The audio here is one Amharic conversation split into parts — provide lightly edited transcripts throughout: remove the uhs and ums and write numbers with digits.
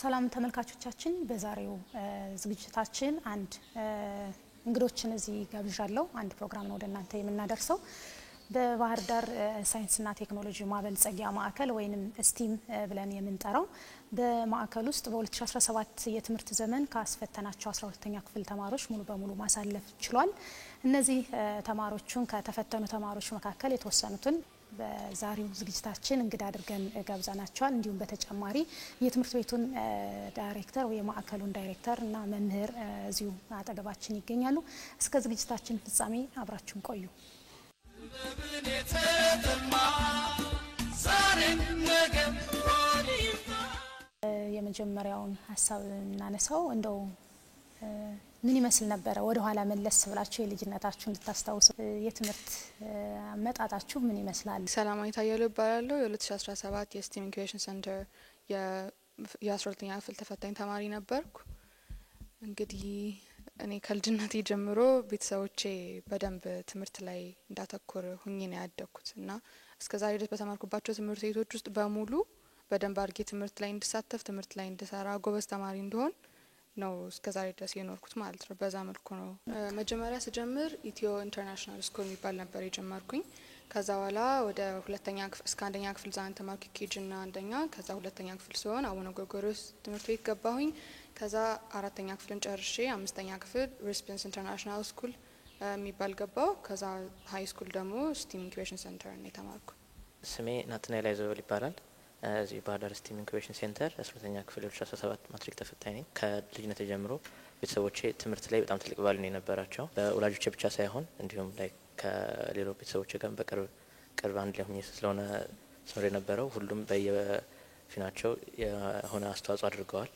ሰላም ተመልካቾቻችን በዛሬው ዝግጅታችን አንድ እንግዶችን እዚህ ጋብዣለሁ። አንድ ፕሮግራም ነው ወደናንተ የምናደርሰው በባህር ዳር ሳይንስና ቴክኖሎጂ ማበልጸጊያ ማዕከል ወይንም ስቲም ብለን የምንጠራው በማዕከል ውስጥ በ2017 የትምህርት ዘመን ካስፈተናቸው 12ኛ ክፍል ተማሪዎች ሙሉ በሙሉ ማሳለፍ ችሏል። እነዚህ ተማሪዎቹን ከተፈተኑ ተማሪዎች መካከል የተወሰኑትን በዛሬው ዝግጅታችን እንግዳ አድርገን ጋብዛናቸዋል። እንዲሁም በተጨማሪ የትምህርት ቤቱን ዳይሬክተር ወይ ማዕከሉን ዳይሬክተር እና መምህር እዚሁ አጠገባችን ይገኛሉ። እስከ ዝግጅታችን ፍጻሜ አብራችሁን ቆዩ። የመጀመሪያውን ሀሳብ እናነሳው እንደው ምን ይመስል ነበር? ወደ ኋላ መለስ ብላችሁ የልጅነታችሁን እንድታስታውሱ የትምህርት አመጣጣችሁ ምን ይመስላል? ሰላማዊት አየለው እባላለሁ። የ2017 የስቲም ኢንኩቤሽን ሴንተር የ12ኛ ክፍል ተፈታኝ ተማሪ ነበርኩ። እንግዲህ እኔ ከልጅነቴ ጀምሮ ቤተሰቦቼ በደንብ ትምህርት ላይ እንዳተኮር ሁኜ ነው ያደግኩት እና እስከዛሬ ድረስ በተማርኩባቸው ትምህርት ቤቶች ውስጥ በሙሉ በደንብ አድርጌ ትምህርት ላይ እንድሳተፍ፣ ትምህርት ላይ እንድሰራ፣ ጎበዝ ተማሪ እንደሆን ነው እስከዛሬ ድረስ የኖርኩት ማለት ነው። በዛ መልኩ ነው መጀመሪያ ስጀምር ኢትዮ ኢንተርናሽናል ስኩል የሚባል ነበር የጀመርኩኝ። ከዛ በኋላ ወደ ሁለተኛ ክፍል እስከ አንደኛ ክፍል ዛን ተማርኩ ኬጂና አንደኛ። ከዛ ሁለተኛ ክፍል ሲሆን አቡነ ጎርጎርዮስ ትምህርት ቤት ገባሁኝ። ከዛ አራተኛ ክፍልን ጨርሼ አምስተኛ ክፍል ሪስፖንስ ኢንተርናሽናል ስኩል የሚባል ገባሁ። ከዛ ሀይ ስኩል ደግሞ ስቲም ኢንኩቤሽን ሴንተር ነው የተማርኩ። ስሜ ናትናኤል አይዘበል ይባላል። እዚህ ባህር ዳር ስቲም ኢንኩቤሽን ሴንተር 12ኛ ክፍል 2017 ማትሪክ ተፈታኝ ነኝ። ከልጅነቴ ጀምሮ ቤተሰቦቼ ትምህርት ላይ በጣም ትልቅ ቫልዩ ነው የነበራቸው። በወላጆቼ ብቻ ሳይሆን እንዲሁም ላይ ከሌሎች ቤተሰቦቼ ጋር በቅርብ አንድ ላይ ሆኜ ስለሆነ ስኖር የነበረው ሁሉም በየፊናቸው የሆነ አስተዋጽኦ አድርገዋል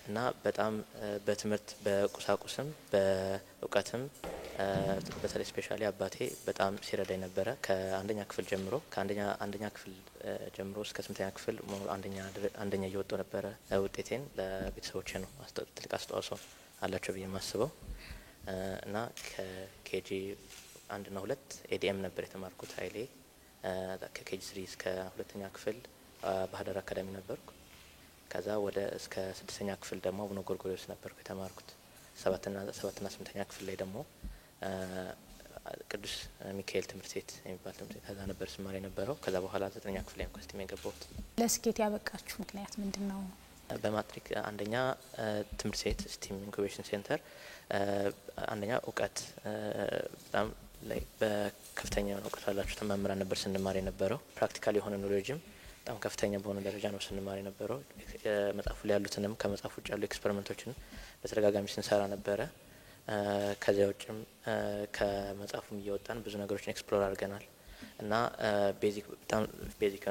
እና በጣም በትምህርት በቁሳቁስም በእውቀትም በተለይ ስፔሻሊ አባቴ በጣም ሲረዳኝ ነበረ። ከአንደኛ ክፍል ጀምሮ አንደኛ ክፍል ጀምሮ እስከ 8ኛ ክፍል አንደኛ እየወጣሁ ነበረ። ውጤቴን ለቤተሰቦቼ ነው ትልቅ አስተዋጽኦ አላቸው ብዬ የማስበው እና ከኬጂ 1 እና 2 ኤዲኤም ነበር የተማርኩት ኃይሌ። ከኬጂ 3 እስከ 2ኛ ክፍል ባህር ዳር አካዳሚ ነበርኩ። ከዛ ወደ እስከ 6ኛ ክፍል ደግሞ አቡነ ጎርጎርዮስ ነበርኩ የተማርኩት። 7ና 8ኛ ክፍል ላይ ደግሞ ቅዱስ ሚካኤል ትምህርት ቤት የሚባል ትምህርት ቤት ከዛ ነበር ስማር የነበረው። ከዛ በኋላ 9ኛ ክፍል ላይ ስቲም የገባሁት። ለስኬት ያበቃችሁ ምክንያት ምንድነው? በማትሪክ አንደኛ ትምህርት ቤት ስቲም ኢንኩቤሽን ሴንተር አንደኛ እውቀት በጣም ላይ በከፍተኛ እውቀት ያላችሁ መምህራን ነበር ስንማር የነበረው። ፕራክቲካል የሆነ ኖሌጅም በጣም ከፍተኛ በሆነ ደረጃ ነው ስንማር የነበረው። መጽሐፉ ላይ ያሉትንም ከመጽሐፉ ውጭ ያሉ ኤክስፐሪመንቶችን በተደጋጋሚ ስንሰራ ነበረ። ከዚያ ውጭም ከመጽሐፉም እየወጣን ብዙ ነገሮችን ኤክስፕሎር አድርገናል እና በጣም ቤዚክ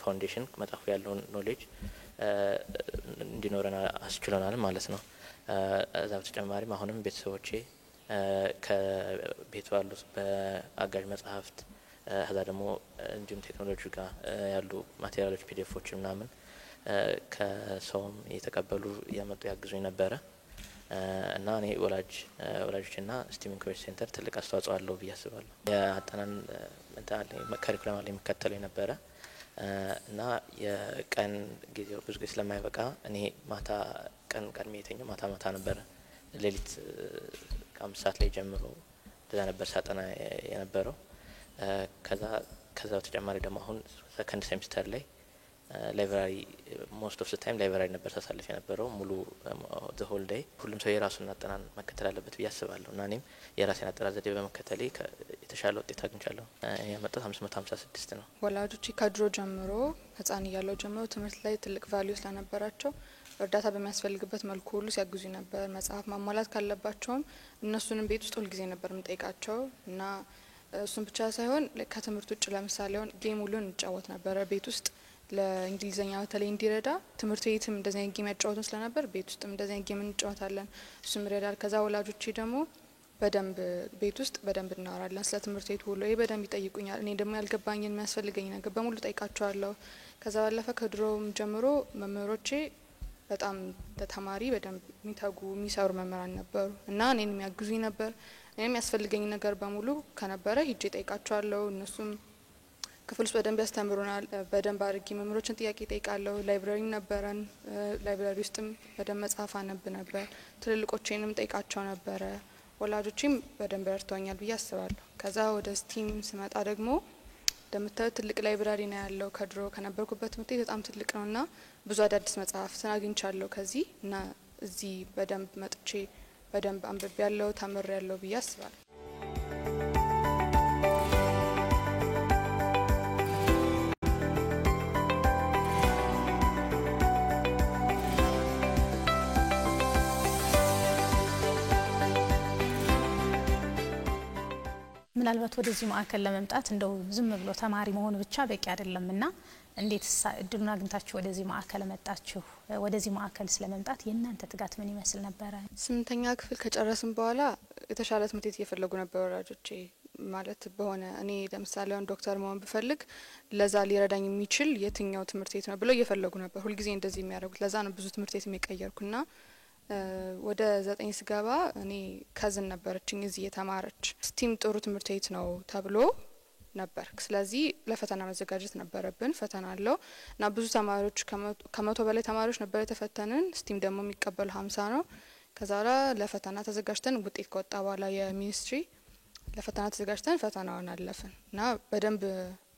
ፋውንዴሽን መጽሐፉ ያለውን ኖሌጅ እንዲኖረን አስችሎናል ማለት ነው። እዛ በተጨማሪም አሁንም ቤተሰቦቼ ከቤቱ ያሉት በአጋዥ መጽሐፍት ከዛ ደግሞ እንዲሁም ቴክኖሎጂ ጋር ያሉ ማቴሪያሎች ፒዲኤፎች ምናምን ከሰውም እየተቀበሉ እያመጡ ያግዙኝ ነበረ እና እኔ ወላጆችና ስቲም ኢንኩቤሽን ሴንተር ትልቅ አስተዋጽኦ አለው ብዬ አስባለሁ። የአጠናን ካሪኩለም ላይ የሚከተለው የነበረ እና የቀን ጊዜው ብዙ ጊዜ ስለማይበቃ እኔ ማታ ቀድሜ የተኛው ማታ ነበረ። ሌሊት 5 ሰዓት ላይ ጀምሮ እንደዛ ነበር ሳጠና የነበረው። ከዛ በተጨማሪ ደግሞ አሁን ሰከንድ ሴሚስተር ላይ ላይብራሪ ሞስት ኦፍ ታይም ላይብራሪ ነበር ሳሳልፍ የነበረው ሙሉ ዘ ሆል ዴይ። ሁሉም ሰው የራሱን አጠናን መከተል አለበት ብዬ አስባለሁ እና እኔም የራሴን አጠና ዘዴ በመከተሌ የተሻለ ውጤት አግኝቻለሁ። እኔ ያመጣሁት 556 ነው። ወላጆቼ ከድሮ ጀምሮ ህጻን እያለሁ ጀምሮ ትምህርት ላይ ትልቅ ቫልዩ ስለነበራቸው እርዳታ በሚያስፈልግበት መልኩ ሁሉ ሲያግዙኝ ነበር። መጽሐፍ ማሟላት ካለባቸውም እነሱንም ቤት ውስጥ ሁልጊዜ ነበር የምጠይቃቸው እና እሱን ብቻ ሳይሆን ከትምህርት ውጭ ለምሳሌ አሁን ጌም ሁሉ እንጫወት ነበረ ቤት ውስጥ ለእንግሊዘኛ በተለይ እንዲረዳ። ትምህርት ቤትም እንደዚህ አይነት ጌም ያጫወቱን ስለነበር ቤት ውስጥም እንደዚህ አይነት ጌም እንጫወታለን፣ እሱም ይረዳል። ከዛ ወላጆቼ ደግሞ በደንብ ቤት ውስጥ በደንብ እናወራለን ስለ ትምህርት ቤቱ ሁሉ በደንብ ይጠይቁኛል። እኔ ደግሞ ያልገባኝን የሚያስፈልገኝ ነገር በሙሉ ጠይቃቸዋለሁ። ከዛ ባለፈ ከድሮም ጀምሮ መምህሮቼ በጣም ለተማሪ በደንብ የሚተጉ የሚሰሩ መምህራን ነበሩ እና እኔን የሚያግዙኝ ነበር። እኔም ያስፈልገኝ ነገር በሙሉ ከነበረ ሂጄ ጠይቃቸዋለሁ። እነሱም ክፍል ውስጥ በደንብ ያስተምሩናል። በደንብ አድርጌ መምህሮችን ጥያቄ ጠይቃለሁ። ላይብራሪ ነበረን። ላይብራሪ ውስጥም በደንብ መጽሐፍ አነብ ነበር። ትልልቆቼንም ጠይቃቸው ነበረ። ወላጆቼም በደንብ ረድተውኛል ብዬ አስባለሁ። ከዛ ወደ ስቲም ስመጣ ደግሞ እንደምታዩት ትልቅ ላይብራሪ ነው ያለው። ከድሮ ከነበርኩበት ትምህርት ቤት በጣም ትልቅ ነውና ብዙ አዳዲስ መጽሐፍትን አግኝቻለሁ ከዚህ እና እዚህ በደንብ መጥቼ በደንብ አንብቤ ያለው ተምሬ ያለው ብዬ አስባለሁ። ምናልባት ወደዚህ ማዕከል ለመምጣት እንደው ዝም ብሎ ተማሪ መሆን ብቻ በቂ አይደለምና እንዴት እድሉን አግኝታችሁ ወደዚህ ማዕከል መጣችሁ? ወደዚህ ማዕከል ስለመምጣት የእናንተ ትጋት ምን ይመስል ነበረ? 8ኛ ክፍል ከጨረስን በኋላ የተሻለ ትምህርት ቤት እየፈለጉ ነበር ወላጆቼ። ማለት በሆነ እኔ ለምሳሌ አሁን ዶክተር መሆን ብፈልግ ለዛ ሊረዳኝ የሚችል የትኛው ትምህርት ቤት ነው ብለው እየፈለጉ ነበር። ሁልጊዜ እንደዚህ የሚያደርጉት ለዛ ነው ብዙ ትምህርት ቤት የሚቀየርኩና ወደ 9 ስገባ እኔ ከዝን ነበረችኝ እዚህ የተማረች ስቲም ጥሩ ትምህርት ቤት ነው ተብሎ ነበር። ስለዚህ ለፈተና መዘጋጀት ነበረብን። ፈተና አለው እና ብዙ ተማሪዎች ከመቶ በላይ ተማሪዎች ነበር የተፈተንን። ስቲም ደግሞ የሚቀበሉ 50 ነው። ከዛ በኋላ ለፈተና ተዘጋጅተን ውጤት ከወጣ በኋላ የሚኒስትሪ ለፈተና ተዘጋጅተን ፈተናውን አለፍን እና በደንብ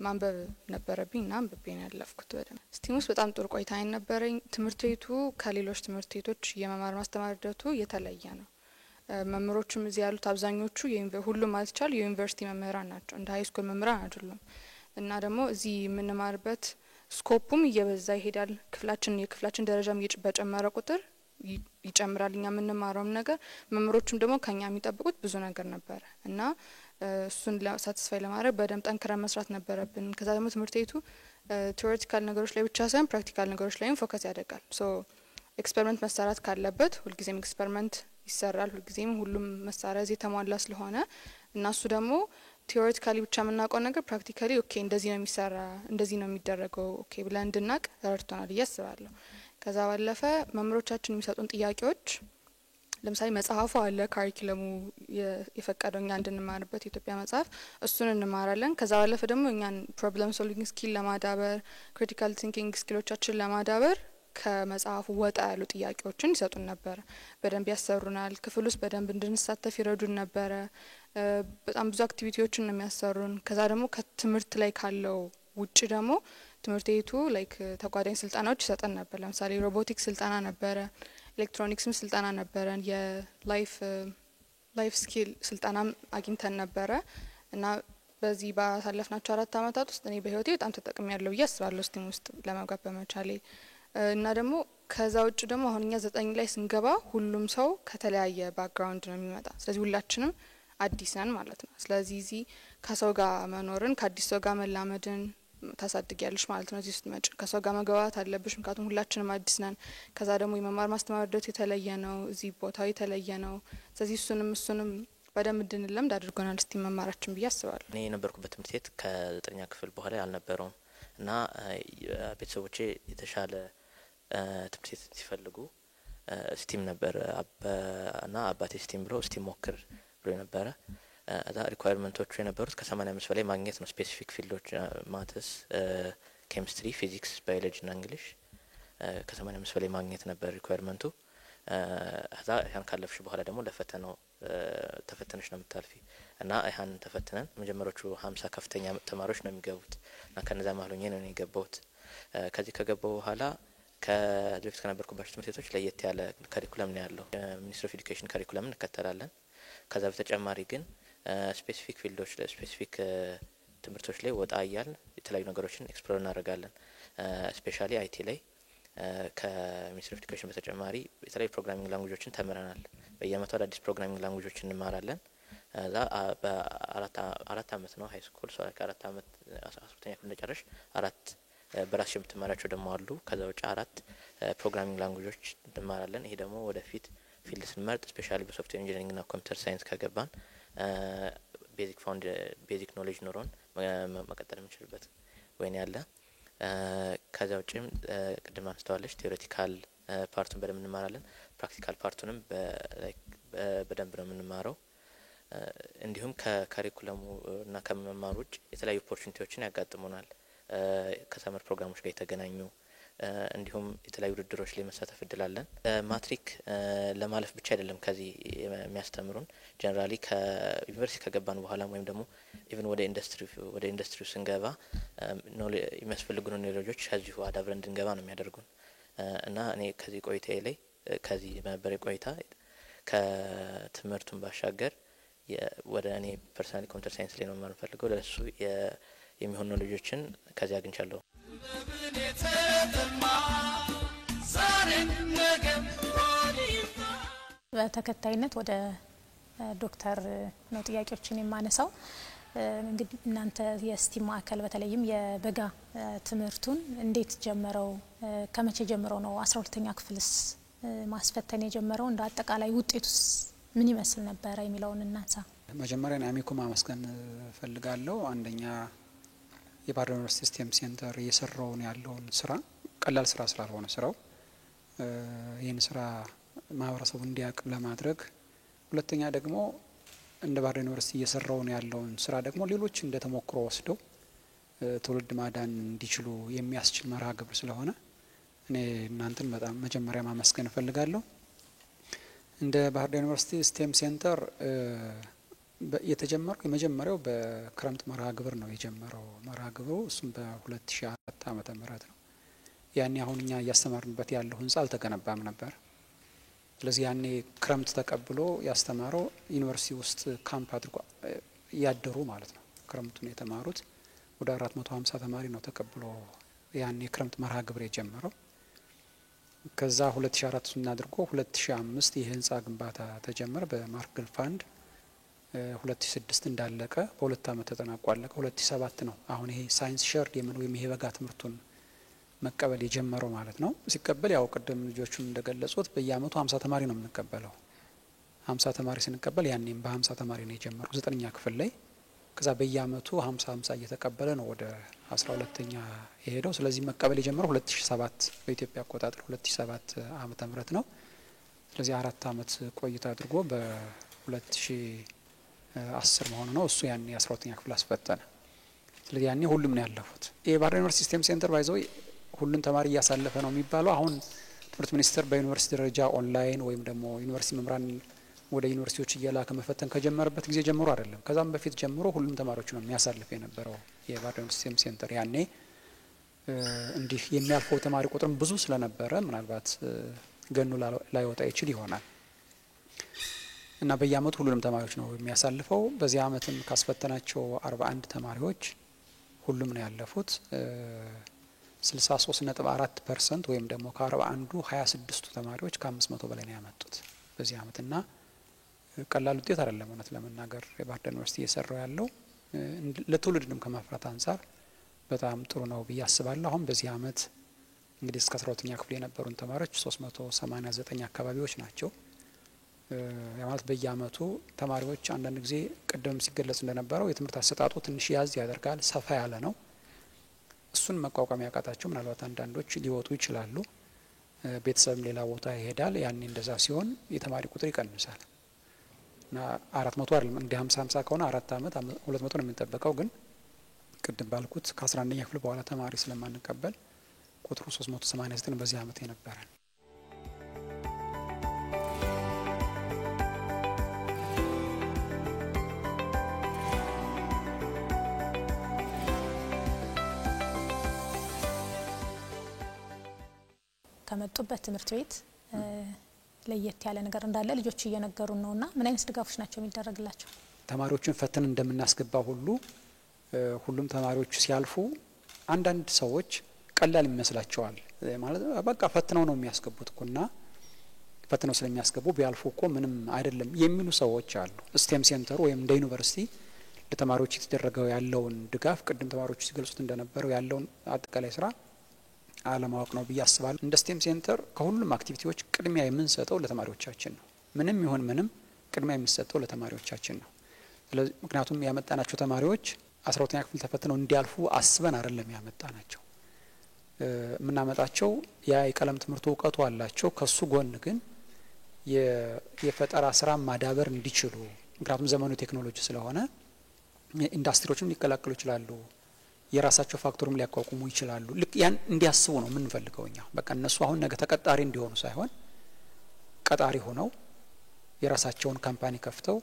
ማንበብ ነበረብኝ እና አንብቤ ነው ያለፍኩት። በደንብ ስቲም ውስጥ በጣም ጥሩ ቆይታ ነበረኝ። ትምህርት ቤቱ ከሌሎች ትምህርት ቤቶች የመማር ማስተማር ሂደቱ የተለየ ነው። መምህሮቹም እዚህ ያሉት አብዛኞቹ ሁሉም ማለት ይቻላል የዩኒቨርሲቲ መምህራን ናቸው። እንደ ሃይ ስኩል መምህራን አይደሉም። እና ደግሞ እዚህ የምንማርበት ስኮፑም እየበዛ ይሄዳል። የክፍላችን ደረጃም በጨመረ ቁጥር ይጨምራል እኛ የምንማረውም ነገር። መምህሮቹም ደግሞ ከኛ የሚጠብቁት ብዙ ነገር ነበረ እና እሱን ሳቲስፋይ ለማድረግ በደንብ ጠንክረን መስራት ነበረብን። ከዛ ደግሞ ትምህርት ቤቱ ቲዎሬቲካል ነገሮች ላይ ብቻ ሳይሆን ፕራክቲካል ነገሮች ላይም ፎከስ ያደርጋል። ኤክስፐሪመንት መሰራት ካለበት ሁልጊዜም ኤክስፐሪመንት ይሰራል። ሁልጊዜም ሁሉም መሳሪያ እዚህ የተሟላ ስለሆነ እና እሱ ደግሞ ቲዎሬቲካሊ ብቻ የምናውቀው ነገር ፕራክቲካሊ ኦኬ እንደዚህ ነው የሚሰራ እንደዚህ ነው የሚደረገው ኦኬ ብለን እንድናቅ ረድቶናል ብዬ አስባለሁ። ከዛ ባለፈ መምህሮቻችን የሚሰጡን ጥያቄዎች ለምሳሌ መጽሐፉ አለ ካሪኩለሙ የፈቀደው እኛ እንድንማርበት የኢትዮጵያ መጽሐፍ እሱን እንማራለን። ከዛ ባለፈ ደግሞ እኛን ፕሮብለም ሶልቪንግ ስኪል ለማዳበር ክሪቲካል ቲንኪንግ ስኪሎቻችን ለማዳበር ከመጽሐፉ ወጣ ያሉ ጥያቄዎችን ይሰጡን ነበር። በደንብ ያሰሩናል። ክፍል ውስጥ በደንብ እንድንሳተፍ ይረዱን ነበረ። በጣም ብዙ አክቲቪቲዎችን ነው የሚያሰሩን። ከዛ ደግሞ ከትምህርት ላይ ካለው ውጭ ደግሞ ትምህርት ቤቱ ላይክ ተጓዳኝ ስልጠናዎች ይሰጠን ነበር። ለምሳሌ ሮቦቲክስ ስልጠና ነበረ፣ ኤሌክትሮኒክስም ስልጠና ነበረን፣ የላይፍ ስኪል ስልጠናም አግኝተን ነበረ እና በዚህ ባሳለፍናቸው 4 አመታት ውስጥ እኔ በህይወቴ በጣም ተጠቅሜያለሁ ብዬ አስባለሁ ስቲም ውስጥ ለመግባት በመቻሌ። እና ደግሞ ከዛ ውጭ ደግሞ አሁን እኛ 9 ላይ ስንገባ ሁሉም ሰው ከተለያየ ባክግራውንድ ነው የሚመጣ። ስለዚህ ሁላችንም አዲስ ነን ማለት ነው። ስለዚህ እዚህ ከሰው ጋር መኖርን ከአዲስ ሰው ጋር መላመድን ታሳድጊያለሽ ማለት ነው። እዚህ ስትመጪ ከሰው ጋር መግባባት አለብሽ፣ ምክንያቱም ሁላችንም አዲስ ነን። ከዛ ደግሞ የመማር ማስተማር ሂደቱ የተለየ ነው፣ እዚህ ቦታው የተለየ ነው። ስለዚህ እሱንም በደንብ እንድንለምድ አድርጎናል ስቲም መማራችን ብዬ አስባለሁ። እኔ የነበርኩበት ትምህርት ቤት ከ9ኛ ክፍል በኋላ አልነበረውም እና ቤተሰቦቼ የተሻለ ትምህርት ቤት ሲፈልጉ ስቲም ነበር እና አባቴ ስቲም ብሎ ስቲም ሞክር ብሎ ነበረ። እዛ ሪኳየርመንቶቹ የነበሩት ከ85 በላይ ማግኘት ነው። ስፔሲፊክ ፊልዶች ማትስ፣ ኬሚስትሪ፣ ፊዚክስ፣ ባዮሎጂ እና እንግሊሽ ከ85 በላይ ማግኘት ነበር ሪኳየርመንቱ። እዛ ያን ካለፍሽ በኋላ ደግሞ ለፈተናው ተፈተነሽ ነው የምታልፊ እና ያን ተፈትነን መጀመሪያዎቹ 50 ከፍተኛ ተማሪዎች ነው የሚገቡት እና ከነዛ መሀል ሆኜ ነው የገባሁት። ከዚህ ከገባሁ በኋላ ከዚህ ከነበርኩባቸው ትምህርት ቤቶች ለየት ያለ ካሪኩለም ነው ያለው። ሚኒስትሪ ኦፍ ኤዱኬሽን ካሪኩለም እንከተላለን። ከዛ በተጨማሪ ግን ስፔሲፊክ ፊልዶች ላይ ስፔሲፊክ ትምህርቶች ላይ ወጣ እያል የተለያዩ ነገሮችን ኤክስፕሎር እናደርጋለን። ስፔሻሊ አይቲ ላይ ከሚኒስትሪ ኦፍ ኤዱኬሽን በተጨማሪ የተለያዩ ፕሮግራሚንግ ላንጉጆችን ተምረናል። በየአመቱ አዳዲስ ፕሮግራሚንግ ላንጉጆችን እንማራለን። እዛ በ4 አመት ነው ሀይ ስኩል ሶ ከ4 አመት 12ኛ ክፍል እንደጨረሽ 4 በራስሽ የምትማራቸው ደግሞ አሉ። ከዛ ውጭ 4 ፕሮግራሚንግ ላንጉጆች እንማራለን። ይሄ ደግሞ ወደፊት ፊልድ ስንመርጥ ስፔሻሊ በሶፍትዌር ኢንጂነሪንግ እና ኮምፒውተር ሳይንስ ከገባን ቤዚክ ኖሌጅ ኖሮን መቀጠል የምንችልበት ወይን ያለ። ከዛ ውጭም ቅድም አንስተዋለች ቴዎሬቲካል ፓርቱን በደንብ እንማራለን። ፕራክቲካል ፓርቱንም በደንብ ነው የምንማረው። እንዲሁም ከካሪኩለሙ እና ከመማር ውጭ የተለያዩ ኦፖርቹኒቲዎችን ያጋጥሙናል። ከሰመር ፕሮግራሞች ጋር የተገናኙ እንዲሁም የተለያዩ ውድድሮች ላይ መሳተፍ እድላለን። ማትሪክ ለማለፍ ብቻ አይደለም ከዚህ የሚያስተምሩን ጀነራሊ ከዩኒቨርሲቲ ከገባን በኋላ ወይም ደግሞ ኢቭን ወደ ኢንዱስትሪው ስንገባ የሚያስፈልጉን ኖሌጆች ከዚሁ አዳብረን እንድንገባ ነው የሚያደርጉን እና እኔ ከዚህ ቆይታዬ ላይ ከዚህ በነበረ ቆይታ ከትምህርቱን ባሻገር ወደ እኔ ፐርሰናሊ ኮምፒውተር ሳይንስ ላይ ነው መማር ፈልገው ለሱ የሚሆኑ ልጆችን ከዚህ አግኝቻለሁ። በተከታይነት ወደ ዶክተር ነው ጥያቄዎችን የማነሳው። እንግዲህ እናንተ የስቲም ማዕከል በተለይም የበጋ ትምህርቱን እንዴት ጀመረው? ከመቼ ጀምረው ነው 12ኛ ክፍልስ ማስፈተን የጀመረው? እንደ አጠቃላይ ውጤቱስ ምን ይመስል ነበር የሚለውን እናንሳ። መጀመሪያ አሚኮ ማመስገን ፈልጋለሁ። አንደኛ የባህር ዳር ዩኒቨርሲቲ ስቴም ሴንተር እየሰራው ያለውን ስራ ቀላል ስራ ስላልሆነ ስራው ይህን ስራ ማህበረሰቡ እንዲያውቅ ለማድረግ፣ ሁለተኛ ደግሞ እንደ ባህር ዳር ዩኒቨርሲቲ እየሰራው ያለውን ስራ ደግሞ ሌሎች እንደ ተሞክሮ ወስደው ትውልድ ማዳን እንዲችሉ የሚያስችል መርሃ ግብር ስለሆነ እኔ እናንተን በጣም መጀመሪያ ማመስገን ፈልጋለሁ። እንደ ባህር ዳር ዩኒቨርሲቲ ስቴም ሴንተር የተጀመረው የመጀመሪያው በክረምት መርሃ ግብር ነው የጀመረው። መርሃ ግብሩ እሱም በ2004 ዓመተ ምህረት ነው። ያኔ አሁን እኛ እያስተማርንበት ያለው ህንጻ አልተገነባም ነበር። ስለዚህ ያኔ ክረምት ተቀብሎ ያስተማረው ዩኒቨርሲቲ ውስጥ ካምፕ አድርጎ ያደሩ ማለት ነው። ክረምቱን የተማሩት ወደ 450 ተማሪ ነው ተቀብሎ ያኔ ክረምት መርሃ ግብር የጀመረው። ከዛ 2004 እናድርጎ 2005 የህንጻ ግንባታ ተጀመረ በማርክል ፋንድ። 2006 እንዳለቀ በሁለት አመት ተጠናቆ አለቀ። 2007 ነው አሁን ይሄ ሳይንስ ሸርድ የምን ወይም ይሄ በጋ ትምህርቱን መቀበል የጀመረው ማለት ነው። ሲቀበል ያው ቅድም ልጆቹም እንደገለጹት በየአመቱ 50 ተማሪ ነው የምንቀበለው። 50 ተማሪ ስንቀበል ያኔም በ50 ተማሪ ነው የጀመረው 9ኛ ክፍል ላይ። ከዛ በየአመቱ 50 እየተቀበለ ነው ወደ 12ኛ የሄደው። ስለዚህ መቀበል የጀመረው 2007 በኢትዮጵያ አቆጣጠር 2007 ዓመተ ምህረት ነው። ስለዚህ 4 አመት ቆይታ አድርጎ በ2010 መሆኑ ነው። እሱ ያኔ 12ኛ ክፍል አስፈተነ። ስለዚህ ያኔ ሁሉም ነው ያለፉት። የባህር ዳር ዩኒቨርሲቲ ሲስተም ሴንተር ባይዘው ሁሉን ተማሪ እያሳለፈ ነው የሚባለው። አሁን ትምህርት ሚኒስቴር በዩኒቨርሲቲ ደረጃ ኦንላይን ወይም ደግሞ ዩኒቨርሲቲ መምህራን ወደ ዩኒቨርሲቲዎች እየላከ መፈተን ከጀመረበት ጊዜ ጀምሮ አይደለም፣ ከዛም በፊት ጀምሮ ሁሉም ተማሪዎች ነው የሚያሳልፍ የነበረው የባህር ዳር ዩኒቨርሲቲ ሲስተም ሴንተር። ያኔ እንዲህ የሚያልፈው ተማሪ ቁጥርም ብዙ ስለነበረ ምናልባት ገኑ ላይወጣ ይችል ይሆናል እና በየአመቱ ሁሉንም ተማሪዎች ነው የሚያሳልፈው። በዚህ አመትም ካስፈተናቸው 41 ተማሪዎች ሁሉም ነው ያለፉት። 63.4% ወይም ደግሞ ከ41ዱ 26ቱ ተማሪዎች ከ500 በላይ ነው ያመጡት በዚህ አመት እና ቀላል ውጤት አይደለም። እውነት ለመናገር የባህር ዳር ዩኒቨርሲቲ እየሰራው ያለው ለትውልድንም ከማፍራት አንጻር በጣም ጥሩ ነው ብዬ አስባለሁ። አሁን በዚህ አመት እንግዲህ እስከ 12ኛ ክፍል የነበሩን ተማሪዎች 389 አካባቢዎች ናቸው። ማለት በየአመቱ ተማሪዎች አንዳንድ ጊዜ ቅድም ሲገለጽ እንደነበረው የትምህርት አሰጣጡ ትንሽ ያዝ ያደርጋል፣ ሰፋ ያለ ነው። እሱን መቋቋም ያቃታቸው ምናልባት አንዳንዶች ሊወጡ ይችላሉ። ቤተሰብም ሌላ ቦታ ይሄዳል። ያኔ እንደዛ ሲሆን የተማሪ ቁጥር ይቀንሳል እና 400 አይደለም እንደ 50 ከሆነ 4 አመት 200 ነው የሚጠበቀው። ግን ቅድም ባልኩት ከ11ኛ ክፍል በኋላ ተማሪ ስለማንቀበል ቁጥሩ 389 በዚህ አመት የነበረ። ከመጡበት ትምህርት ቤት ለየት ያለ ነገር እንዳለ ልጆች እየነገሩን ነውና ምን አይነት ድጋፎች ናቸው የሚደረግላቸው? ተማሪዎችን ፈተን እንደምናስገባው ሁሉ ሁሉም ተማሪዎች ሲያልፉ አንዳንድ ሰዎች ቀላል ይመስላቸዋል። ማለት በቃ ፈትነው ነው የሚያስገቡት እኮና ፈትነው ስለሚያስገቡ ቢያልፉ እኮ ምንም አይደለም የሚሉ ሰዎች አሉ። ስቴም ሴንተሩ ወይም እንደ ዩኒቨርሲቲ ለተማሪዎች የተደረገው ያለውን ድጋፍ ቅድም ተማሪዎች ሲገልጹት እንደነበረው ያለውን አጠቃላይ ስራ አለማወቅ ነው ብዬ አስባለሁ። እንደ ስቴም ሴንተር ከሁሉም አክቲቪቲዎች ቅድሚያ የምንሰጠው ለተማሪዎቻችን ነው። ምንም ይሁን ምንም ቅድሚያ የሚሰጠው ለተማሪዎቻችን ነው። ስለዚህ ምክንያቱም ያመጣናቸው ተማሪዎች 12ኛ ክፍል ተፈትነው እንዲያልፉ አስበን አይደለም ያመጣናቸው። የምናመጣቸው ያ የቀለም ትምህርት እውቀቱ አላቸው። ከሱ ጎን ግን የፈጠራ ስራ ማዳበር እንዲችሉ ምክንያቱም ዘመኑ ቴክኖሎጂ ስለሆነ ኢንዱስትሪዎችም ሊቀላቀሉ ይችላሉ፣ የራሳቸው ፋክቶሪም ሊያቋቁሙ ይችላሉ። ልክ ያን እንዲያስቡ ነው የምንፈልገው እኛ። በቃ እነሱ አሁን ነገ ተቀጣሪ እንዲሆኑ ሳይሆን ቀጣሪ ሆነው የራሳቸውን ካምፓኒ ከፍተው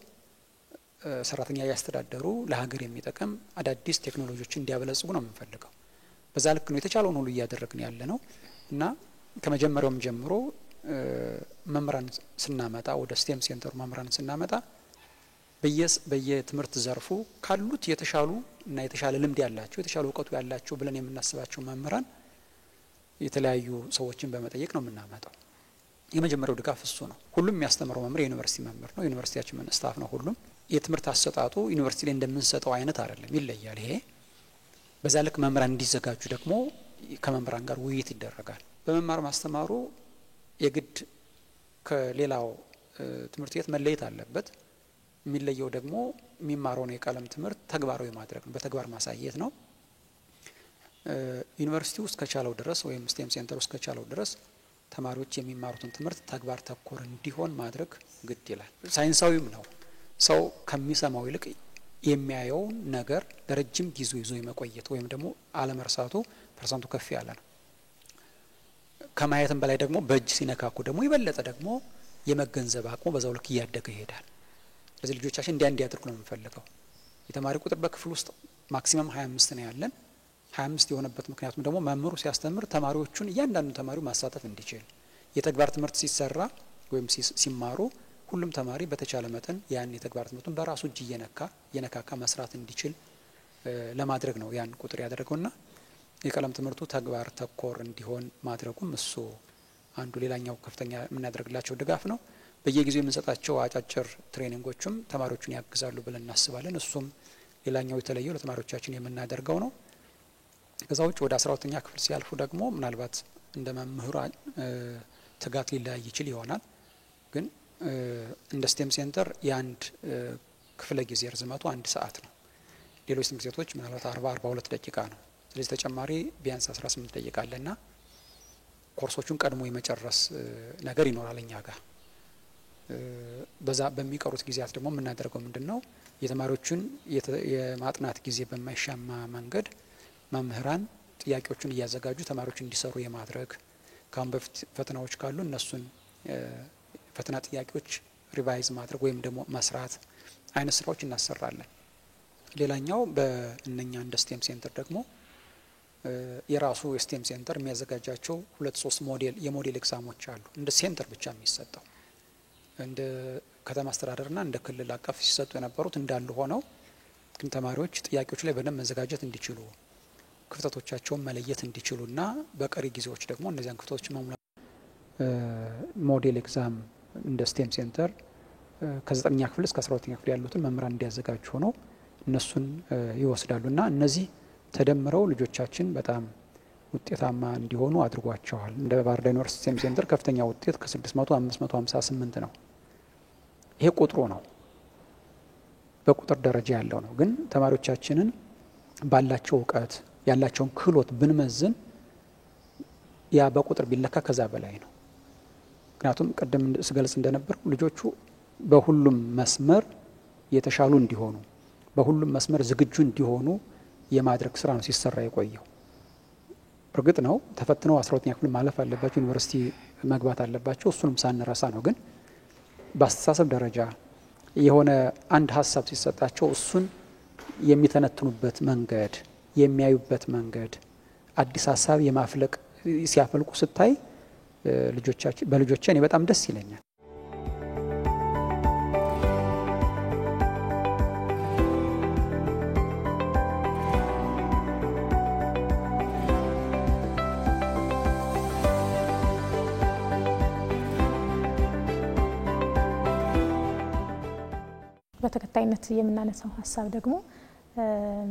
ሰራተኛ ያስተዳደሩ ለሀገር የሚጠቅም አዳዲስ ቴክኖሎጂዎችን እንዲያበለጽጉ ነው የምንፈልገው። በዛ ልክ ነው የተቻለውን ሁሉ እያደረግን ያለ ነው እና ከመጀመሪያውም ጀምሮ መምህራን ስናመጣ ወደ ስቴም ሴንተሩ መምህራን ስናመጣ በየትምህርት ዘርፉ ካሉት የተሻሉ እና የተሻለ ልምድ ያላቸው የተሻለ እውቀቱ ያላቸው ብለን የምናስባቸው መምህራን የተለያዩ ሰዎችን በመጠየቅ ነው የምናመጣው። የመጀመሪያው ድጋፍ እሱ ነው። ሁሉም የሚያስተምረው መምህር የዩኒቨርሲቲ መምህር ነው። ዩኒቨርሲቲያችን ምን ስታፍ ነው። ሁሉም የትምህርት አሰጣጡ ዩኒቨርሲቲ ላይ እንደምንሰጠው አይነት አይደለም፣ ይለያል። ይሄ በዛ ልክ መምህራን እንዲዘጋጁ ደግሞ ከመምህራን ጋር ውይይት ይደረጋል። በመማር ማስተማሩ የግድ ከሌላው ትምህርት ቤት መለየት አለበት። የሚለየው ደግሞ የሚማረውን የቀለም ትምህርት ተግባራዊ ማድረግ ነው፣ በተግባር ማሳየት ነው። ዩኒቨርሲቲው እስከ ቻለው ድረስ ወይም ስቴም ሴንተር እስከ ቻለው ድረስ ተማሪዎች የሚማሩትን ትምህርት ተግባር ተኮር እንዲሆን ማድረግ ግድ ይላል። ሳይንሳዊም ነው። ሰው ከሚሰማው ይልቅ የሚያየውን ነገር ለረጅም ጊዜ ይዞ የመቆየት ወይም ደግሞ አለመርሳቱ ፐርሰንቱ ከፍ ያለ ነው። ከማየትም በላይ ደግሞ በእጅ ሲነካኩ ደግሞ የበለጠ ደግሞ የመገንዘብ አቅሙ በዛው ልክ እያደገ ይሄዳል። ስለዚህ ልጆቻችን እንዲያደርጉ ነው የምንፈልገው። የተማሪ ቁጥር በክፍል ውስጥ ማክሲመም 25 ነው ያለን። 25 የሆነበት ምክንያቱም ደግሞ መምህሩ ሲያስተምር ተማሪዎቹን እያንዳንዱ ተማሪው ማሳተፍ እንዲችል የተግባር ትምህርት ሲሰራ ወይም ሲማሩ ሁሉም ተማሪ በተቻለ መጠን ያን የተግባር ትምህርቱን በራሱ እጅ እየነካካ መስራት እንዲችል ለማድረግ ነው ያን ቁጥር ያደረገውና የቀለም ትምህርቱ ተግባር ተኮር እንዲሆን ማድረጉም እሱ አንዱ ሌላኛው ከፍተኛ የምናደርግላቸው ድጋፍ ነው። በየጊዜው የምንሰጣቸው አጫጭር ትሬኒንጎችም ተማሪዎቹን ያግዛሉ ብለን እናስባለን። እሱም ሌላኛው የተለየው ለተማሪዎቻችን የምናደርገው ነው። ከዛ ውጭ ወደ 12ኛ ክፍል ሲያልፉ ደግሞ ምናልባት እንደ መምህራን ትጋት ሊለያይ ይችል ይሆናል። ግን እንደ ስቴም ሴንተር የአንድ ክፍለ ጊዜ ርዝመቱ 1 ሰዓት ነው። ሌሎች ትምህርት ቤቶች ምናልባት 40-42 ደቂቃ ነው። ስለዚህ ተጨማሪ ቢያንስ 18 ደቂቃ አለና ኮርሶቹን ቀድሞ የመጨረስ ነገር ይኖራል እኛ ጋር። በዛ በሚቀሩት ጊዜያት ደግሞ የምናደርገው ምንድነው የተማሪዎቹን የማጥናት ጊዜ በማይሻማ መንገድ መምህራን ጥያቄዎቹን እያዘጋጁ ተማሪዎች እንዲሰሩ የማድረግ ካሁን በፊት ፈተናዎች ካሉ እነሱን ፈተና ጥያቄዎች ሪቫይዝ ማድረግ ወይም ደግሞ መስራት አይነት ስራዎች እናሰራለን። ሌላኛው በእነኛ እንደ ስቴም ሴንተር ደግሞ የራሱ የስቴም ሴንተር የሚያዘጋጃቸው 2-3 የሞዴል ኤግዛሞች አሉ። እንደ ሴንተር ብቻ የሚሰጠው እንደ ከተማ አስተዳደርና እንደ ክልል አቀፍ ሲሰጡ የነበሩት እንዳሉ ሆነው ግን ተማሪዎች ጥያቄዎች ላይ በደንብ መዘጋጀት እንዲችሉ ክፍተቶቻቸውን መለየት እንዲችሉና በቀሪ ጊዜዎች ደግሞ እነዚያን ክፍተቶች መሙላት ሞዴል ኤግዛም እንደ ስቴም ሴንተር ከ9ኛ ክፍል እስከ 12ኛ ክፍል ያሉትን መምህራን እንዲያዘጋጁ ሆነው እነሱን ይወስዳሉና እነዚህ ተደምረው ልጆቻችን በጣም ውጤታማ እንዲሆኑ አድርጓቸዋል። እንደ ባህር ዳር ዩኒቨርሲቲ ስቴም ሴንተር ከፍተኛ ውጤት ከ600 558 ነው። ይሄ ቁጥሩ ነው፣ በቁጥር ደረጃ ያለው ነው። ግን ተማሪዎቻችንን ባላቸው እውቀት ያላቸውን ክህሎት ብንመዝን ያ በቁጥር ቢለካ ከዛ በላይ ነው። ምክንያቱም ቀደም ስገልጽ እንደነበር ልጆቹ በሁሉም መስመር የተሻሉ እንዲሆኑ በሁሉም መስመር ዝግጁ እንዲሆኑ የማድረግ ስራ ነው ሲሰራ የቆየው። እርግጥ ነው ተፈትነው 12ኛ ክፍል ማለፍ አለባቸው፣ ዩኒቨርሲቲ መግባት አለባቸው። እሱንም ሳንረሳ ነው። ግን በአስተሳሰብ ደረጃ የሆነ አንድ ሀሳብ ሲሰጣቸው እሱን የሚተነትኑበት መንገድ የሚያዩበት መንገድ አዲስ ሀሳብ የማፍለቅ ሲያፈልቁ ስታይ በልጆቼ እኔ በጣም ደስ ይለኛል። በተከታይነት የምናነሳው ሀሳብ ደግሞ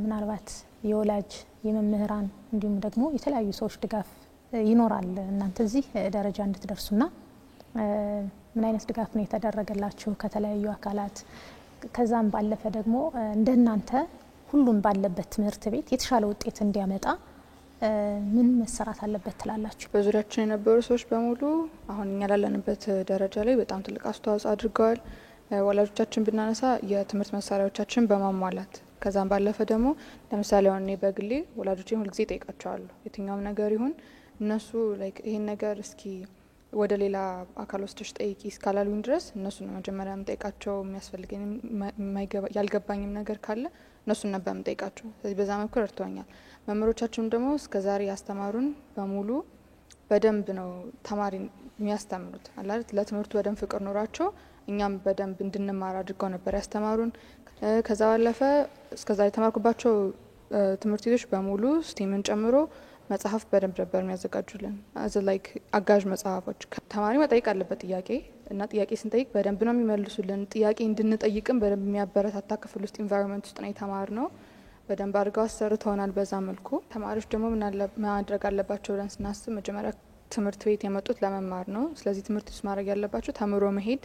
ምናልባት የወላጅ የመምህራን እንዲሁም ደግሞ የተለያዩ ሰዎች ድጋፍ ይኖራል። እናንተ እዚህ ደረጃ እንድትደርሱና ምን አይነት ድጋፍ ነው የተደረገላችሁ ከተለያዩ አካላት? ከዛም ባለፈ ደግሞ እንደናንተ ሁሉም ባለበት ትምህርት ቤት የተሻለ ውጤት እንዲያመጣ ምን መሰራት አለበት ትላላችሁ? በዙሪያችን የነበሩ ሰዎች በሙሉ አሁን እኛ ላለንበት ደረጃ ላይ በጣም ትልቅ አስተዋጽኦ አድርገዋል። ወላጆቻችን ብናነሳ የትምህርት መሳሪያዎቻችን በማሟላት ከዛም ባለፈ ደግሞ ለምሳሌ አሁን እኔ በግሌ ወላጆቼን ሁልጊዜ ጠይቃቸዋለሁ የትኛውም ነገር ይሁን እነሱ ላይክ ይሄን ነገር እስኪ ወደ ሌላ አካል ወስደሽ ጠይቂ እስካላሉኝ ድረስ እነሱ ነው መጀመሪያ የምጠይቃቸው። የሚያስፈልገኝ ያልገባኝም ነገር ካለ እነሱን ነበር የምጠይቃቸው። ስለዚህ በዛ መልኩ ረድተውኛል። መምህሮቻችንም ደግሞ እስከዛሬ ያስተማሩን በሙሉ በደንብ ነው ተማሪ የሚያስተምሩት አላለት ለትምህርቱ በደንብ ፍቅር ኖራቸው እኛም በደንብ እንድንማር አድርገው ነበር ያስተማሩን። ከዛ ባለፈ እስከዛሬ የተማርኩባቸው ትምህርት ቤቶች በሙሉ ስቲምን ጨምሮ መጽሐፍ በደንብ ነበር የሚያዘጋጁልን። አዘ ላይክ አጋዥ መጽሐፎች ተማሪ መጠየቅ አለበት ጥያቄ እና ጥያቄ ስንጠይቅ በደንብ ነው የሚመልሱልን። ጥያቄ እንድንጠይቅም በደንብ የሚያበረታታ ክፍል ውስጥ ኢንቫይሮንመንት ውስጥ ነው የተማርነው። በደንብ አድርገው አሰርተውናል። በዛ መልኩ ተማሪዎች ደግሞ ማድረግ አለባቸው ብለን ስናስብ መጀመሪያ ትምህርት ቤት የመጡት ለመማር ነው። ስለዚህ ትምህርት ውስጥ ማድረግ ያለባቸው ተምሮ መሄድ፣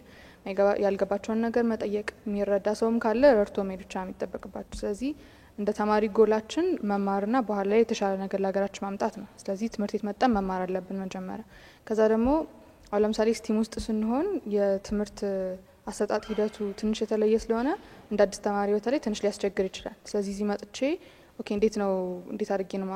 ያልገባቸውን ነገር መጠየቅ፣ የሚረዳ ሰውም ካለ ረድቶ መሄድ ብቻ ነው የሚጠበቅባቸው። ስለዚህ እንደ ተማሪ ጎላችን መማርና በኋላ ላይ የተሻለ ነገር ለሀገራችን ማምጣት ነው። ስለዚህ ትምህርት ቤት መጣን መማር አለብን መጀመሪያ። ከዛ ደግሞ አሁን ለምሳሌ ስቲም ውስጥ ስንሆን የትምህርት አሰጣጥ ሂደቱ ትንሽ የተለየ ስለሆነ እንደ አዲስ ተማሪ በተለይ ትንሽ ሊያስቸግር ይችላል። ስለዚህ እዚህ መጥቼ ኦኬ እንዴት አድርጌ ነው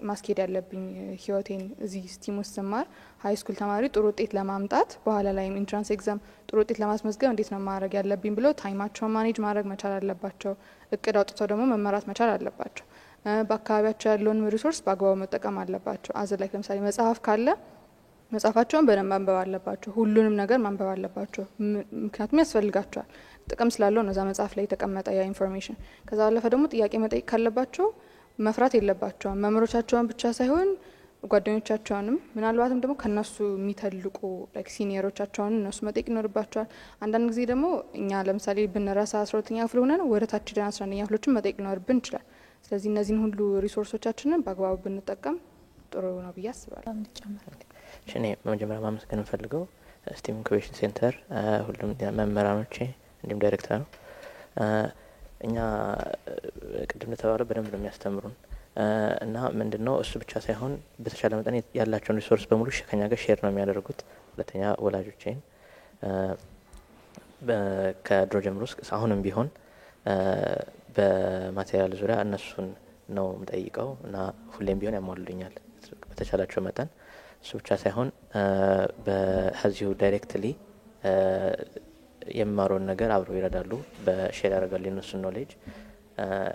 ማስኬድ ያለብኝ ህይወቴን እዚህ ስቲም ውስጥ ስማር ሃይ ስኩል ተማሪ ጥሩ ውጤት ለማምጣት በኋላ ላይ ኢንትራንስ ኤግዛም ጥሩ ውጤት ለማስመዝገብ እንዴት ነው ማድረግ ያለብኝ ብሎ ታይማቸውን ማኔጅ ማድረግ መቻል አለባቸው። እቅድ አውጥተው ደግሞ መመራት መቻል አለባቸው። በአካባቢያቸው ያለውን ሪሶርስ በአግባቡ መጠቀም አለባቸው። አዘ ላይክ ለምሳሌ መጽሐፍ ካለ መጽሐፋቸውን በደንብ ማንበብ አለባቸው። ሁሉንም ነገር ማንበብ አለባቸው። ምክንያቱም ያስፈልጋቸዋል። ጥቅም ስላለው ነው እዛ መጽሐፍ ላይ የተቀመጠ ያ ኢንፎርሜሽን። ከዛ ባለፈ ደግሞ ጥያቄ መጠየቅ ካለባቸው መፍራት የለባቸውም። መምህሮቻቸውን ብቻ ሳይሆን ጓደኞቻቸውንም ምናልባትም ደግሞ ከነሱ የሚተልቁ ላይክ ሲኒየሮቻቸውን እነሱ መጠየቅ ይኖርባቸዋል። አንዳንድ ጊዜ ደግሞ እኛ ለምሳሌ ብንረሳ 12ኛ ክፍል ሆነን ወደ ታች ደን 11ኛ ክፍሎችን መጠየቅ ሊኖርብን ይችላል። ስለዚህ እነዚህን ሁሉ ሪሶርሶቻችንን በአግባቡ ብንጠቀም ጥሩ ነው ብዬ አስባለሁ። እኔ በመጀመሪያ ማመስገን እንፈልገው ስቲም ኢንኩቤሽን ሴንተር ሁሉም መምህራኖቼ እንዲሁም ዳይሬክተር ነው። እኛ ቅድም እንደተባለው በደንብ ነው የሚያስተምሩን እና ምንድነው እሱ ብቻ ሳይሆን በተሻለ መጠን ያላቸውን ሪሶርስ በሙሉ ከኛ ጋር ሼር ነው የሚያደርጉት። ሁለተኛ ወላጆቼን ከድሮ ጀምሮ አሁንም ቢሆን በማቴሪያል ዙሪያ እነሱን ነው የምጠይቀው እና ሁሌም ቢሆን ያሟሉልኛል በተቻላቸው መጠን። እሱ ብቻ ሳይሆን በዚሁ ዳይሬክትሊ የማሮን ነገር አብረው ይረዳሉ፣ በሼር ያደርጋሉ የነሱን ኖሌጅ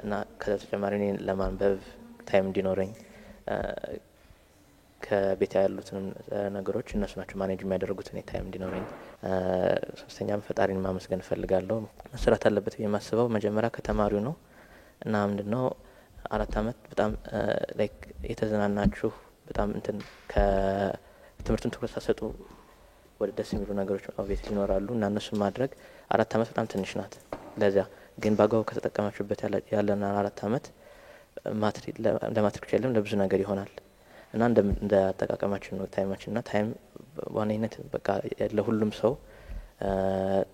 እና ከዛ ተጨማሪ እኔ ለማንበብ ታይም እንዲኖረኝ ከቤት ያሉትን ነገሮች እነሱ ናቸው ማኔጅ የሚያደርጉት እኔ ታይም እንዲኖረኝ። ሶስተኛም ፈጣሪን ማመስገን እፈልጋለሁ። መስራት አለበት ብዬ የማስበው መጀመሪያ ከተማሪው ነው እና ምንድነው 4 አመት በጣም ላይክ የተዘናናችሁ በጣም እንትን ከትምህርቱን ትኩረት ሳሰጡ ወደ ደስ የሚሉ ነገሮች ኦብቪየስ ይኖራሉ እና እነሱን ማድረግ 4 አመት በጣም ትንሽ ናት። ለዛ ግን በአግባቡ ከተጠቀማችሁበት ያለና 4 አመት ለማትሪክ የለም ለብዙ ነገር ይሆናል እና እንደ አጠቃቀማችን ነው ታይማችን እና ታይም ዋናነት በቃ ለሁሉም ሰው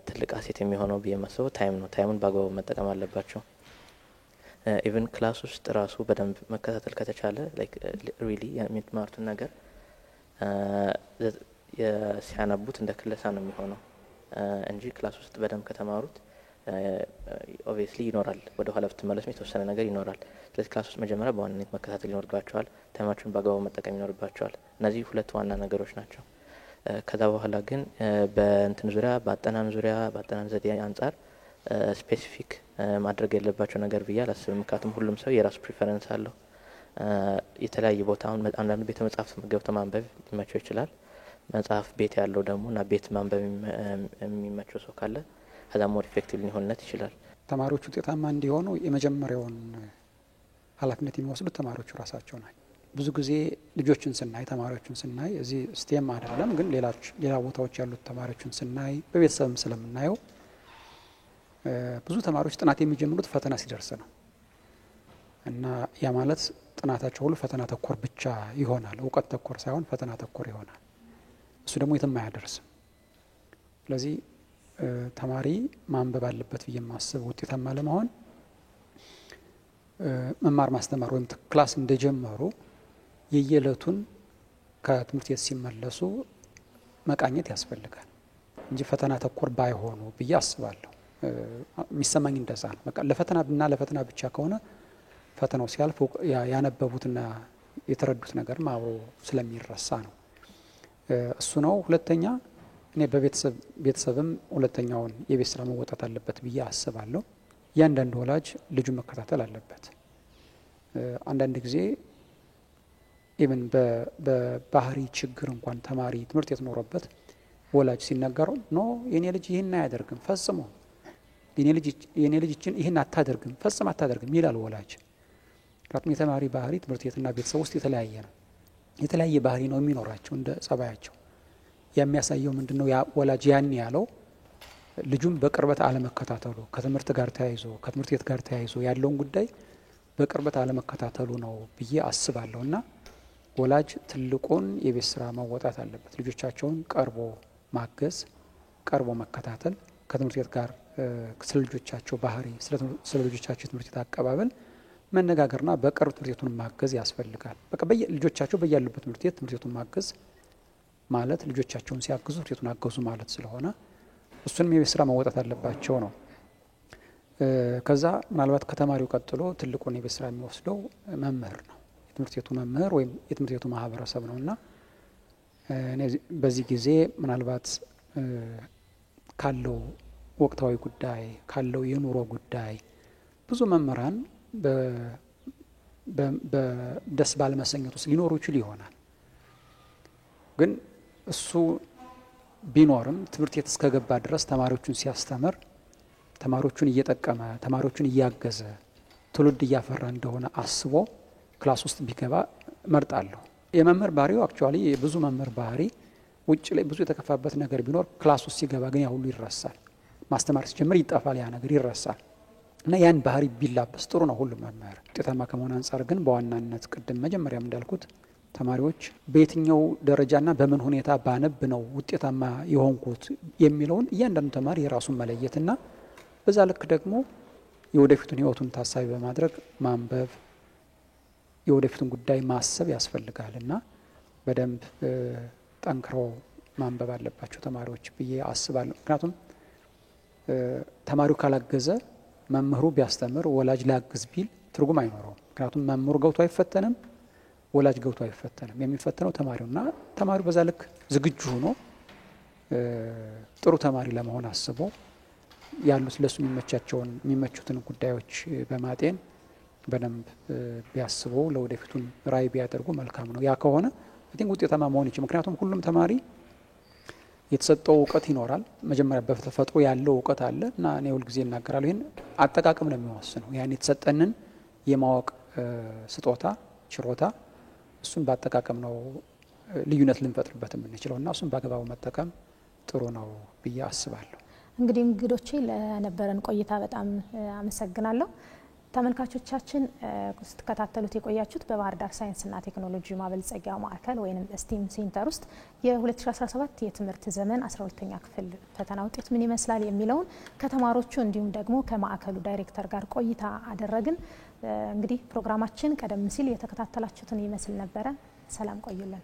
ትልቅ አሴት የሚሆነው በየማሰቡ ታይም ነው። ታይሙን በአግባቡ መጠቀም አለባቸው። ኢቭን ክላስ ውስጥ ራሱ በደንብ መከታተል ከተቻለ ላይክ ሪሊ የሚማሩትን ነገር ሲያነቡት እንደ ክለሳ ነው የሚሆነው እንጂ ክላስ ውስጥ በደንብ ከተማሩት ኦብቪየስሊ ይኖራል ወደ ኋላ ብትመለስም የተወሰነ ነገር ይኖራል። ስለዚህ ክላስ ውስጥ መጀመሪያ በዋናነት መከታተል ይኖርባቸዋል። ታይማቸውን በአግባቡ መጠቀም ይኖርባቸዋል። እነዚህ ሁለት ዋና ነገሮች ናቸው። ከዛ በኋላ ግን በእንትን ዙሪያ በአጠናን ዘዴ አንጻር ስፔሲፊክ ማድረግ ያለባቸው ነገር ብዬ አላስብም። ምክንያቱም ሁሉም ሰው የራሱ ፕሪፈረንስ አለው። የተለያየ ቦታ አሁን አንዳንድ ቤተ መጻሕፍት ገብቶ ማንበብ ሊመቸው ይችላል። መጽሐፍ ቤት ያለው ደግሞ እና ቤት ማንበብ የሚመቸው ሰው ካለ ከዛ ሞር ኢፌክቲቭ ሊሆንለት ይችላል። ተማሪዎች ውጤታማ እንዲሆኑ የመጀመሪያውን ኃላፊነት የሚወስዱት ተማሪዎቹ ራሳቸው ናቸው። ብዙ ጊዜ ልጆችን ስናይ ተማሪዎችን ስናይ እዚህ ስቴም አይደለም ግን ሌላ ቦታዎች ያሉት ተማሪዎችን ስናይ በቤተሰብም ስለምናየው ብዙ ተማሪዎች ጥናት የሚጀምሩት ፈተና ሲደርስ ነው እና ያ ማለት ጥናታቸው ሁሉ ፈተና ተኮር ብቻ ይሆናል። እውቀት ተኮር ሳይሆን ፈተና ተኮር ይሆናል። እሱ ደግሞ የትም አያደርስም። ስለዚህ ተማሪ ማንበብ አለበት ብዬ የማስብ ውጤታማ ለመሆን መማር ማስተማር ወይም ክላስ እንደጀመሩ የየለቱን ከትምህርት ቤት ሲመለሱ መቃኘት ያስፈልጋል። እንጂ ፈተና ተኮር ባይሆኑ ብዬ አስባለሁ። የሚሰማኝ እንደዛ ነው። በቃ ለፈተና ብቻ ከሆነ ፈተናው ሲያልፍ ያነበቡትና የተረዱት ነገር አብሮ ስለሚረሳ ነው። እሱ ነው። ሁለተኛ እኔ ቤተሰብም ሁለተኛውን የቤት ስራ መወጣት አለበት ብዬ አስባለሁ። እያንዳንዱ ወላጅ ልጁን መከታተል አለበት። አንዳንድ ጊዜ ኢቭን በባህሪ ችግር እንኳን ተማሪ ትምህርት የተኖረበት ወላጅ ሲነገረው ኖ የኔ ልጅ ይህን አያደርግም ፈጽሞ፣ የኔ ልጅ ይህን አታደርግም ፈጽሞ አታደርግም ይላል ወላጅ። ምክንያቱም የተማሪ ባህሪ ትምህርት ቤትና ቤተሰብ ውስጥ የተለያየ ነው። የተለያየ ባህሪ ነው የሚኖራቸው እንደ ጸባያቸው። የሚያሳየው ምንድነው? ያ ወላጅ ያን ያለው ልጁም በቅርበት አለመከታተሉ፣ ከትምህርት ጋር ተያይዞ ከትምህርት ቤት ጋር ተያይዞ ያለውን ጉዳይ በቅርበት አለመከታተሉ ነው ብዬ አስባለሁና ወላጅ ትልቁን የቤት ስራ መወጣት አለበት። ልጆቻቸውን ቀርቦ ማገዝ፣ ቀርቦ መከታተል፣ ከትምህርት ቤት ጋር ስለ ልጆቻቸው ባህሪ፣ ስለ ልጆቻቸው ትምህርት ቤት አቀባበል መነጋገርና በቅርብ ትምህርት ቤቱን ማገዝ ያስፈልጋል። በቃ ልጆቻቸው በያሉበት ትምህርት ቤቱን ማገዝ ማለት ልጆቻቸውን ሲያግዙ ትምህርት ቤቱን አገዙ ማለት ስለሆነ እሱንም የቤት ስራ መወጣት አለባቸው ነው። ከዛ ምናልባት ከተማሪው ቀጥሎ ትልቁን የቤት ስራ የሚወስደው መምህር ነው። የትምህርት ቤቱ መምህር ወይም የትምህርት ቤቱ ማህበረሰብ ነውና በዚህ ጊዜ ምናልባት ካለው ወቅታዊ ጉዳይ ካለው የኑሮ ጉዳይ ብዙ መምህራን በደስ ባለመሰኘት ውስጥ ሊኖሩ ይችሉ ይሆናል። ግን እሱ ቢኖርም ትምህርት ቤት እስከገባ ድረስ ተማሪዎቹን ሲያስተምር ተማሪዎቹን እየጠቀመ ተማሪዎቹን እያገዘ ትውልድ እያፈራ እንደሆነ አስቦ ክላስ ውስጥ ቢገባ መርጣለሁ። የመምህር ባህሪው አክቹአሊ የብዙ መምህር ባህሪ ውጭ ላይ ብዙ የተከፋበት ነገር ቢኖር ክላስ ውስጥ ሲገባ ግን ያ ሁሉ ይረሳል። ማስተማር ሲጀምር ይጠፋል፣ ያ ነገር ይረሳል። እና ያን ባህሪ ቢላበስ ጥሩ ነው ሁሉም መምህር። ውጤታማ ከመሆን አንጻር ግን በዋናነት ቅድም መጀመሪያም እንዳልኩት ተማሪዎች በየትኛው ደረጃና በምን ሁኔታ ባነብ ነው ውጤታማ የሆንኩት የሚለውን እያንዳንዱ ተማሪ የራሱን መለየትና በዛ ልክ ደግሞ የወደፊቱን ህይወቱን ታሳቢ በማድረግ ማንበብ የወደፊቱን ጉዳይ ማሰብ ያስፈልጋልና በደንብ ጠንክረው ማንበብ አለባቸው ተማሪዎች ብዬ አስባለሁ። ምክንያቱም ተማሪው ካላገዘ መምህሩ ቢያስተምር ወላጅ ላግዝ ቢል ትርጉም አይኖረውም። ምክንያቱም መምህሩ ገብቶ አይፈተንም፣ ወላጅ ገብቶ አይፈተንም። የሚፈተነው ተማሪውና ተማሪው በዛ ልክ ዝግጁ ሆኖ ጥሩ ተማሪ ለመሆን አስቦ ያሉት ለሱ የሚመቹትን ጉዳዮች በማጤን በደንብ ቢያስበው ለወደፊቱን ራዕይ ቢያደርጉ መልካም ነው። ያ ከሆነ አይ ቲንክ ውጤታማ መሆን ይችላል። ምክንያቱም ሁሉም ተማሪ የተሰጠው እውቀት ይኖራል። መጀመሪያ በተፈጥሮ ያለው እውቀት አለ እና እኔ ሁልጊዜ እናገራለሁ ይሄን አጠቃቀም ነው የሚወስነው። ያን የተሰጠንን የማወቅ ስጦታ ችሮታ እሱን በአጠቃቀም ነው ልዩነት ልንፈጥርበት የምንችለው እና እሱን በአግባቡ መጠቀም ጥሩ ነው ብዬ አስባለሁ። እንግዲህ እንግዶቼ ለነበረን ቆይታ በጣም አመሰግናለሁ። ተመልካቾቻችን ስትከታተሉት የቆያችሁት በባህር ዳር ሳይንስና ቴክኖሎጂ ማበልጸጊያ ማዕከል ወይም ስቲም ሴንተር ውስጥ የ2017 የትምህርት ዘመን 12ኛ ክፍል ፈተና ውጤት ምን ይመስላል የሚለውን ከተማሪዎቹ እንዲሁም ደግሞ ከማዕከሉ ዳይሬክተር ጋር ቆይታ አደረግን። እንግዲህ ፕሮግራማችን ቀደም ሲል የተከታተላችሁትን ይመስል ነበረ። ሰላም ቆዩልን።